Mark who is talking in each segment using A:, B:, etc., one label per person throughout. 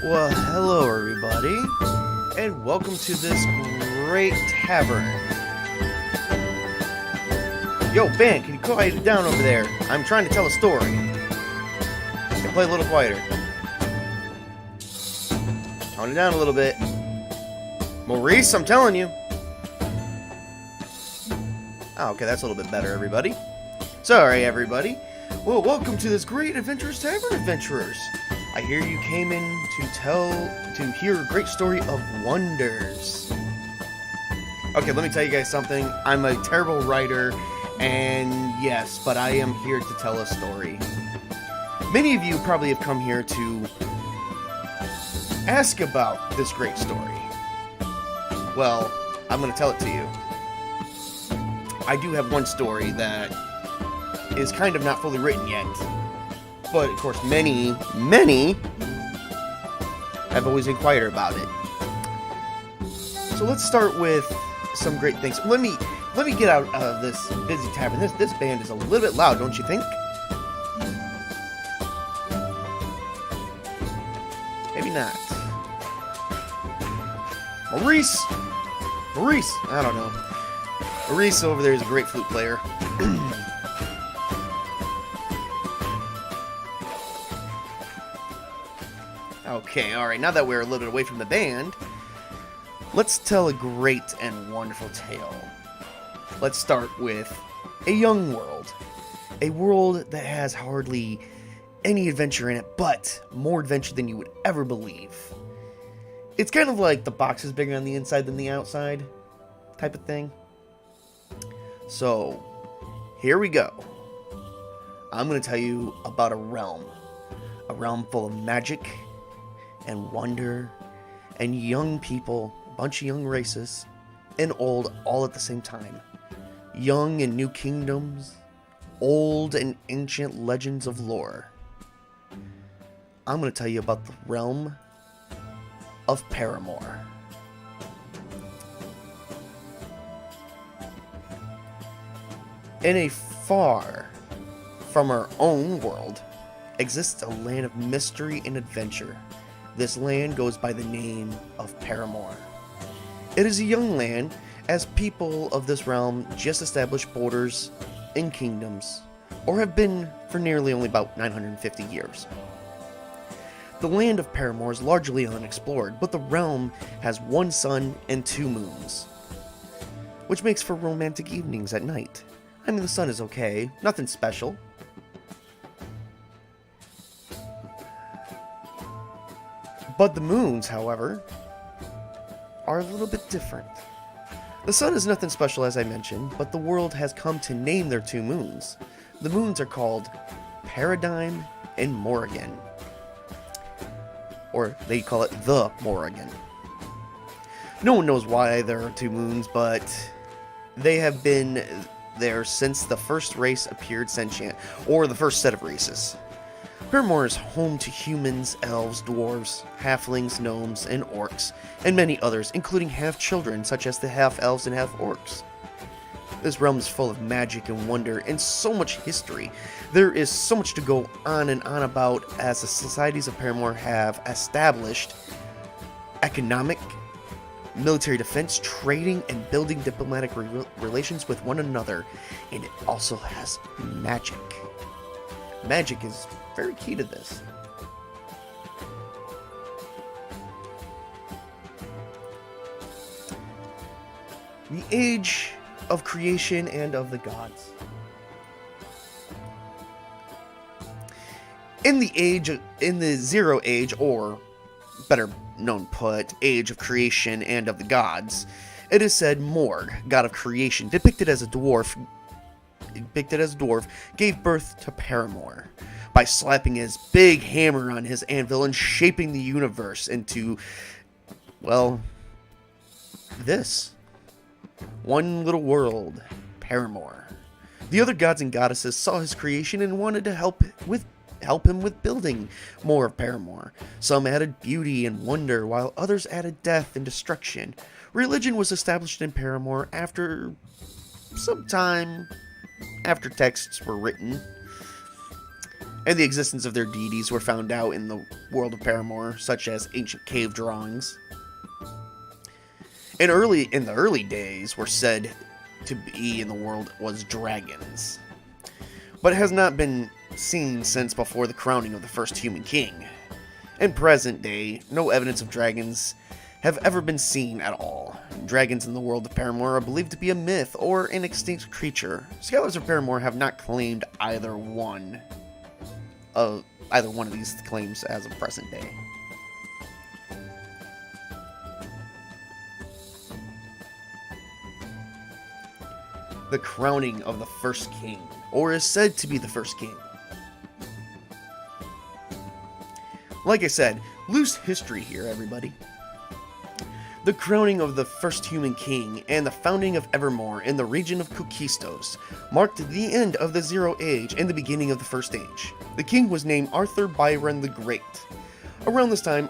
A: Well, hello everybody, and welcome to this great tavern. Yo, Ben, can you quiet it down over there? I'm trying to tell a story. Can you play a little quieter? Tone it down a little bit. Maurice, I'm telling you. Oh, okay, that's a little bit better, everybody. Sorry, everybody. Well, welcome to this great Adventurers Tavern, adventurers. I hear you came in to hear a great story of wonders. Okay, let me tell you guys something. I'm a terrible writer, and yes, but I am here to tell a story. Many of you probably have come here to ask about this great story. Well, I'm going to tell it to you. I do have one story that is kind of not fully written yet. But, of course, many have always inquired about it. So let's start with some great things. Let me get out of this busy tavern. This band is a little bit loud, don't you think? Maybe not. Maurice! I don't know. Maurice over there is a great flute player. Okay, alright, now that we're a little bit away from the band, let's tell a great and wonderful tale. Let's start with a young world. A world that has hardly any adventure in it, but more adventure than you would ever believe. It's kind of like the box is bigger on the inside than the outside type of thing. So, here we go. I'm going to tell you about a realm full of magic and wonder, and young people, a bunch of young races, and old all at the same time. Young and new kingdoms, old and ancient legends of lore. I'm going to tell you about the realm of Paramoor. In a far from our own world exists a land of mystery and adventure. This land goes by the name of Paramoor. It is a young land, as people of this realm just established borders and kingdoms, or have been for nearly only about 950 years. The land of Paramoor is largely unexplored, but the realm has one sun and 2 moons, which makes for romantic evenings at night. I mean, the sun is okay, nothing special. But the moons, however, are a little bit different. The sun is nothing special, as I mentioned, but the world has come to name their 2 moons. The moons are called Paradigm and Morrigan. Or they call it the Morrigan. No one knows why there are 2 moons, but they have been there since the first race appeared sentient, or the first set of races. Paramoor is home to humans, elves, dwarves, halflings, gnomes, and orcs, and many others, including half-children such as the half-elves and half-orcs. This realm is full of magic and wonder, and so much history. There is so much to go on and on about, as the societies of Paramoor have established economic, military defense, trading, and building diplomatic relations with one another, and it also has magic. Magic is very key to this. The age of creation and of the gods. In the Zero Age, or better known put, Age of Creation and of the Gods, it is said Morg, god of creation, depicted as a dwarf, gave birth to Paramoor by slapping his big hammer on his anvil and shaping the universe into, well, this. One little world, Paramoor. The other gods and goddesses saw his creation and wanted to help him with building more of Paramoor. Some added beauty and wonder, while others added death and destruction. Religion was established in Paramoor after some time after texts were written. and the existence of their deities were found out in the world of Paramoor, such as ancient cave drawings. In the early days, were said to be in the world was dragons, but it has not been seen since before the crowning of the first human king. In present day, no evidence of dragons have ever been seen at all. Dragons in the world of Paramoor are believed to be a myth or an extinct creature. Scholars of Paramoor have not claimed either one of these claims as of present day. The crowning of the first king, or is said to be the first king. Like I said, loose history here, everybody. The crowning of the first human king and the founding of Evermoor in the region of Kokestos marked the end of the Zero Age and the beginning of the First Age. The king was named Arthur Byron the Great. Around this time,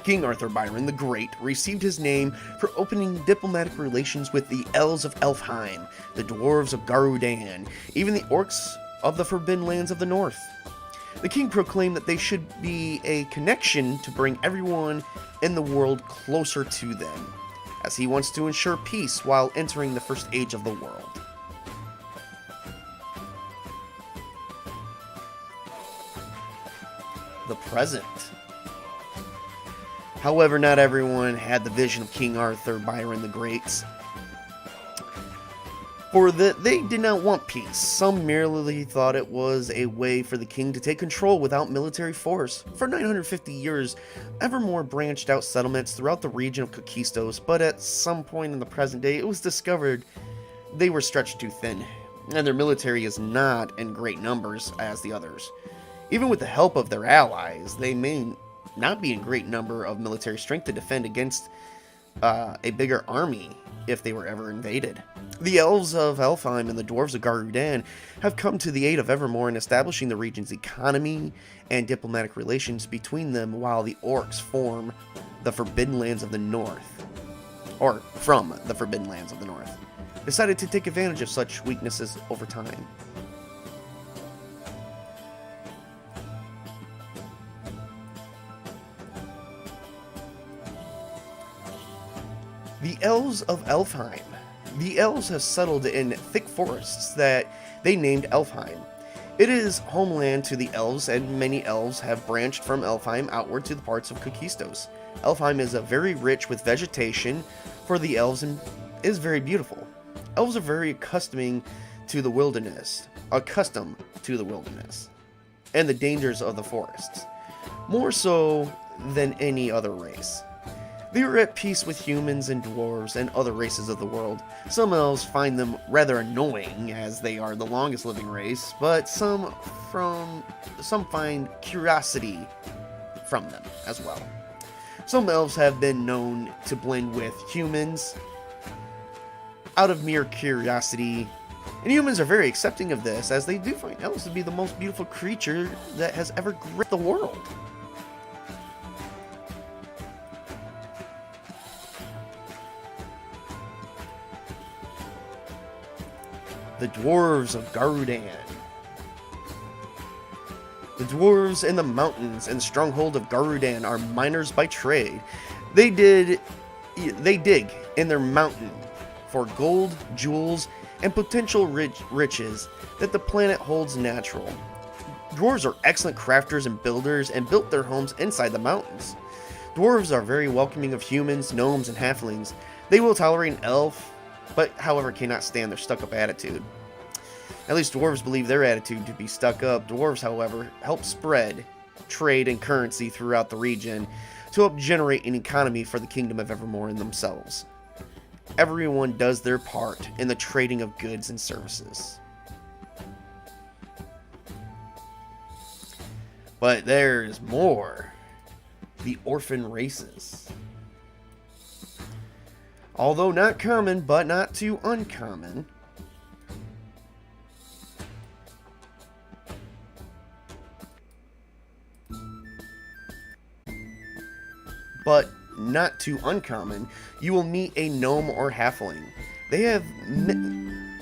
A: King Arthur Byron the Great received his name for opening diplomatic relations with the elves of Elfheim, the dwarves of Garu'dan, even the orcs of the Forbidden Lands of the North. The king proclaimed that they should be a connection to bring everyone in the world closer to them, as he wants to ensure peace while entering the first age of the world. The present. However, not everyone had the vision of King Arthur Byron the Great, for they did not want peace. Some merely thought it was a way for the king to take control without military force. For 950 years, Evermoor branched out settlements throughout the region of Kokestos, but at some point in the present day, it was discovered they were stretched too thin, and their military is not in great numbers as the others. Even with the help of their allies, they may not be in great number of military strength to defend against a bigger army if they were ever invaded. The elves of Elfheim and the dwarves of Garu'dan have come to the aid of Evermoor in establishing the region's economy and diplomatic relations between them, while the orcs form the Forbidden Lands of the North, or from the Forbidden Lands of the North, decided to take advantage of such weaknesses over time. The elves of Elfheim. The elves have settled in thick forests that they named Elfheim. It is homeland to the elves, and many elves have branched from Elfheim outward to the parts of Kokestos. Elfheim is very rich with vegetation for the elves and is very beautiful. Elves are very accustomed to the wilderness and the dangers of the forests, more so than any other race. They are at peace with humans and dwarves and other races of the world. Some elves find them rather annoying, as they are the longest living race, but some find curiosity from them as well. Some elves have been known to blend with humans out of mere curiosity, and humans are very accepting of this, as they do find elves to be the most beautiful creature that has ever graced the world. The dwarves of Garu'dan. The dwarves in the mountains and Stronghold of Garu'dan are miners by trade. They dig in their mountain for gold, jewels, and potential riches that the planet holds natural. Dwarves are excellent crafters and builders and built their homes inside the mountains. Dwarves are very welcoming of humans, gnomes, and halflings. They will tolerate an elf, but however cannot stand their stuck-up attitude. At least dwarves believe their attitude to be stuck up. Dwarves, however, help spread trade and currency throughout the region to help generate an economy for the Kingdom of Evermoor and themselves. Everyone does their part in the trading of goods and services. But there's more. The orphan races. Although not common, but not too uncommon, you will meet a gnome or halfling. They have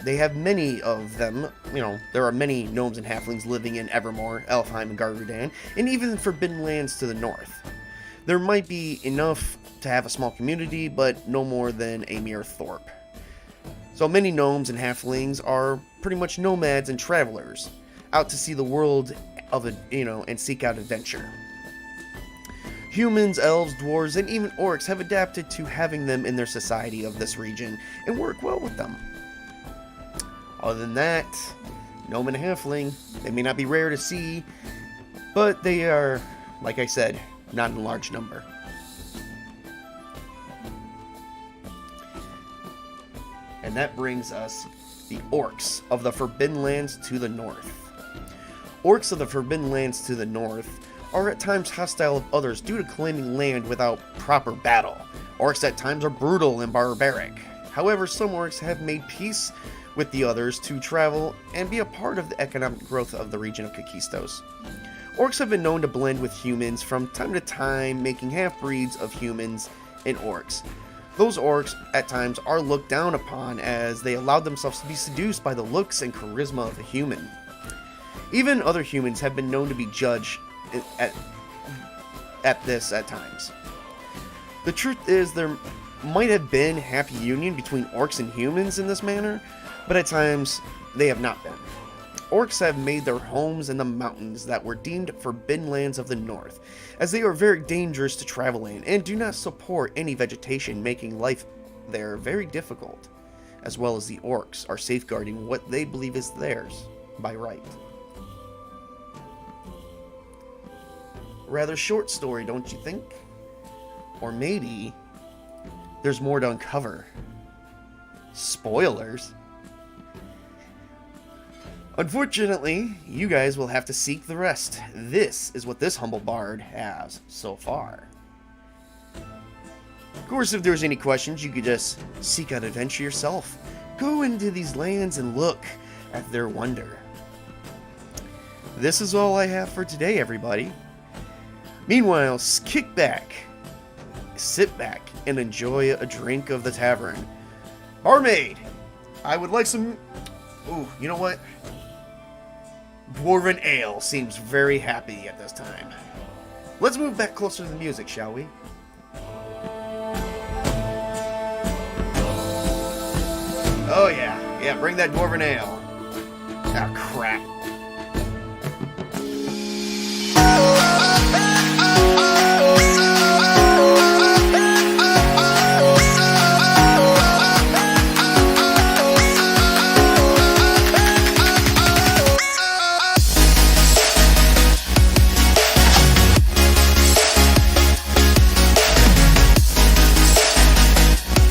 A: They have many of them. There are many gnomes and halflings living in Evermoor, Elfheim, and Garu'dan, and even Forbidden Lands to the north. There might be enough to have a small community, but no more than a mere thorp. So many gnomes and halflings are pretty much nomads and travelers, out to see the world and seek out adventure. Humans, elves, dwarves, and even orcs have adapted to having them in their society of this region and work well with them. Other than that, gnome and halfling, they may not be rare to see, but they are, like I said, not in large number. And that brings us the orcs of the Forbidden Lands to the north. Orcs of the Forbidden Lands to the north are at times hostile of others due to claiming land without proper battle. Orcs at times are brutal and barbaric. However, some orcs have made peace with the others to travel and be a part of the economic growth of the region of Kokestos. Orcs have been known to blend with humans from time to time, making half-breeds of humans and orcs. Those orcs, at times, are looked down upon as they allowed themselves to be seduced by the looks and charisma of a human. Even other humans have been known to be judged at this at times. The truth is, there might have been happy union between orcs and humans in this manner, but at times they have not been. Orcs have made their homes in the mountains that were deemed forbidden lands of the north, as they are very dangerous to travel in and do not support any vegetation, making life there very difficult, as well as the orcs are safeguarding what they believe is theirs by right. Rather short story, don't you think? Or maybe there's more to uncover. Spoilers. Unfortunately, you guys will have to seek the rest. This is what this humble bard has so far. Of course, if there's any questions, you could just seek out adventure yourself. Go into these lands and look at their wonder. This is all I have for today, everybody. Meanwhile, kick back, sit back, and enjoy a drink of the tavern. Barmaid, I would like some... Ooh, you know what? Dwarven ale seems very happy at this time. Let's move back closer to the music, shall we? Oh yeah, bring that Dwarven ale. Ah, crap.